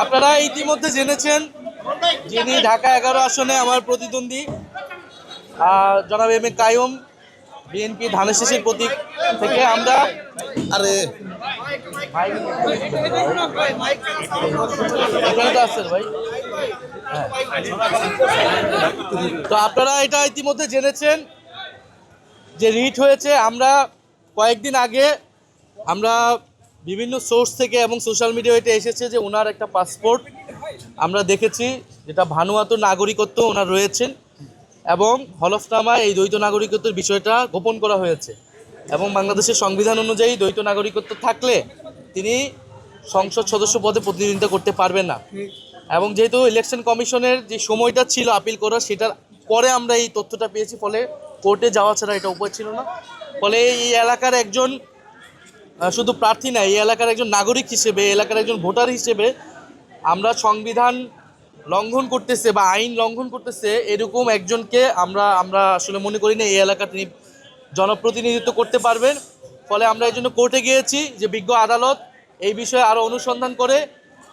আপনারা ইতিমধ্যে জেনেছেন যিনি ঢাকা 11 আসনে আমার প্রতিদ্বন্দ্বী জনাব এম এ কাইয়ুম বিএনপি ধানের শীষের প্রতীক থেকে আমরা আরে এখানে তো আসছেন ভাই। তো আপনারা এটা ইতিমধ্যে জেনেছেন যে রিট হয়েছে। আমরা কয়েকদিন আগে আমরা বিভিন্ন সোর্স থেকে এবং সোশ্যাল মিডিয়ায় এটা এসেছে যে ওনার একটা পাসপোর্ট আমরা দেখেছি যেটা ভানুয়াত নাগরিকত্ব ওনার রয়েছেন এবং হলফনামায় এই দ্বৈত নাগরিকত্বের বিষয়টা গোপন করা হয়েছে এবং বাংলাদেশের সংবিধান অনুযায়ী দ্বৈত নাগরিকত্ব থাকলে তিনি সংসদ সদস্য পদে প্রতিনিধিত্ব করতে পারবেন না। এবং যেহেতু ইলেকশন কমিশনের যে সময়টা ছিল আপিল করার, সেটার পরে আমরা এই তথ্যটা পেয়েছি, ফলে কোর্টে যাওয়া ছাড়া এটা উপায় ছিল না। ফলে এই এলাকার একজন শুধু প্রার্থী না, এই এলাকার একজন নাগরিক হিসেবে, এলাকার একজন ভোটার হিসেবে আমরা সংবিধান লঙ্ঘন করতেছে বা আইন লঙ্ঘন করতেছে এরকম একজনকে আমরা আসলে মনে করি না এই এলাকা তিনি জনপ্রতিনিধিত্ব করতে পারবেন। ফলে আমরা এই জন্য কোর্টে গিয়েছি যে বিজ্ঞ আদালত এই বিষয়ে আরও অনুসন্ধান করে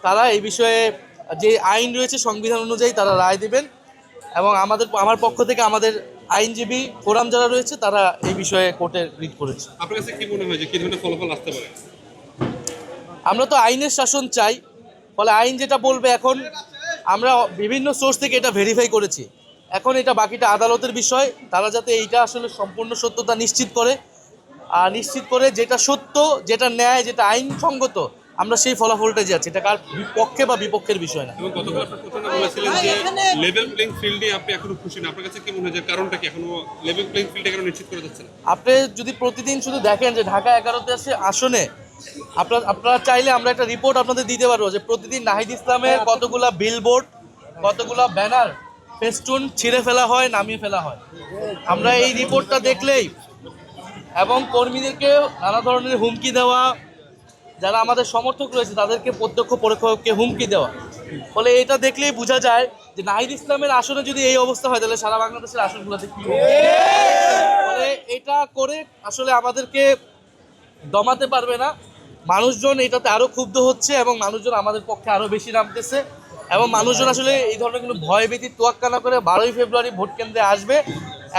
তারা এই বিষয়ে যে আইন রয়েছে সংবিধান অনুযায়ী তারা রায় দেবেন এবং আমার পক্ষ থেকে আমাদের আইনজীবী ফোরাম যারা রয়েছে তারা এই বিষয়ে কোর্টে রিট করেছে। আপনার কাছে কি মনে হয় যে কি ধরনের ফলাফল আসতে পারে? আমরা তো আইনের শাসন চাই, ফলে আইন যেটা বলবে, এখন আমরা বিভিন্ন সোর্স থেকে এটা ভেরিফাই করেছি, এখন এটা বাকিটা আদালতের বিষয়। তারা যাতে এইটা আসলে সম্পূর্ণ সত্যতা নিশ্চিত করে যেটা সত্য, যেটা ন্যায়, যেটা আইনসঙ্গত, আমরা সেই ফলাফলটাই যাচ্ছি। এটা কার পক্ষে বা বিপক্ষের বিষয় না। এবং গতকাল আপনি প্রথমে বলেছিলেন যে লেভেল প্লেইং ফিল্ডে আপনি এখনো খুশি না। আপনার কাছে কি মনে হয় যে কারণটা কি এখনো লেভেল প্লেইং ফিল্ডে কেন নিশ্চিত করে যাচ্ছে না? আপনি যদি প্রতিদিন শুধু দেখেন যে ঢাকা 11তে আসনে আপনারা চাইলে আমরা একটা রিপোর্ট আপনাদের দিতে পারবো যে প্রতিদিন নাহিদ ইসলামের কতগুলা বিলবোর্ড, কতগুলা ব্যানার, ফেস্টুন ছিঁড়ে ফেলা হয়, নামিয়ে ফেলা হয়। আমরা এই রিপোর্টটা দেখলেই, এবং কর্মীদেরকে নানা ধরনের হুমকি দেওয়া, যারা আমাদের সমর্থক রয়েছে তাদেরকে প্রত্যক্ষ পরোক্ষকে হুমকি দেওয়া, ফলে এটা দেখলেই বোঝা যায় যে নাহিদ ইসলামের আসনে যদি এই অবস্থা হয় তাহলে সারা বাংলাদেশের আসনগুলোতে কি হবে। ফলে এটা করে আসলে আমাদেরকে দমাতে পারবে না। মানুষজন এটাতে আরও ক্ষুব্ধ হচ্ছে এবং মানুষজন আমাদের পক্ষে আরও বেশি নামতেছে এবং মানুষজন আসলে এই ধরনের কোনো ভয়ভীতি তোয়াক্কা না করে 12ই ফেব্রুয়ারি ভোট কেন্দ্রে আসবে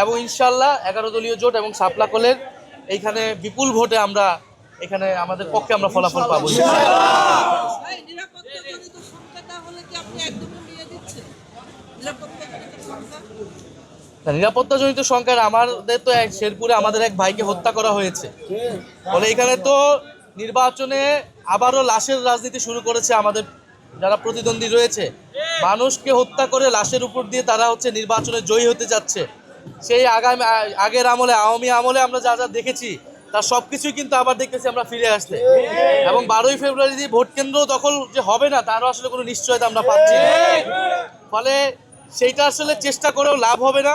এবং ইনশাল্লাহ 11 দলীয় জোট এবং সাপলাকলের এইখানে বিপুল ভোটে আমরা এখানে আমাদের পক্ষে আমরা ফলাফল পাবো। নিরাপত্তাজনিত সংখ্যার আমাদের তো শেরপুরে আমাদের এক ভাইকে হত্যা করা হয়েছে, ফলে এখানে তো নির্বাচনে আবারও লাশের রাজনীতি শুরু করেছে আমাদের যারা প্রতিদ্বন্দ্বী রয়েছে। মানুষকে হত্যা করে লাশের উপর দিয়ে তারা নির্বাচনে জয়ী হতে যাচ্ছে। সেই আগের আমলে, আওয়ামী আমলে আমরা যা যা দেখেছি তার সব কিছুই কিন্তু আবার দেখতেছি আমরা ফিরে আসতে, এবং 12ই ফেব্রুয়ারি ভোট কেন্দ্র দখল যে হবে না তারও আসলে কোনো নিশ্চয়তা আমরা পাচ্ছি না। ফলে সেইটা আসলে চেষ্টা করেও লাভ হবে না,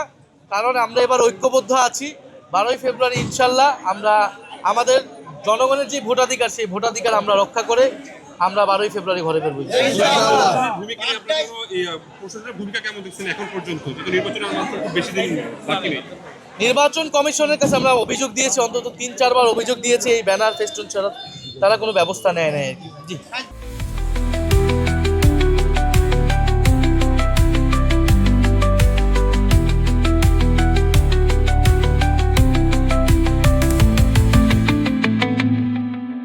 কারণ আমরা এবার ঐক্যবদ্ধ আছি। 12ই ফেব্রুয়ারি ইনশাল্লাহ আমরা আমাদের জনগণের যে ভোটাধিকার, সেই ভোটাধিকার আমরা রক্ষা করে আমরা 12ই ফেব্রুয়ারি ঘরে ফিরব। নির্বাচন কমিশনের কাছে আমরা অভিযোগ দিয়েছি, অন্তত 3-4 বার অভিযোগ দিয়েছি এই ব্যানার ফেস্টুন ছাড়া তারা কোনো ব্যবস্থা নেয় নাই। জি।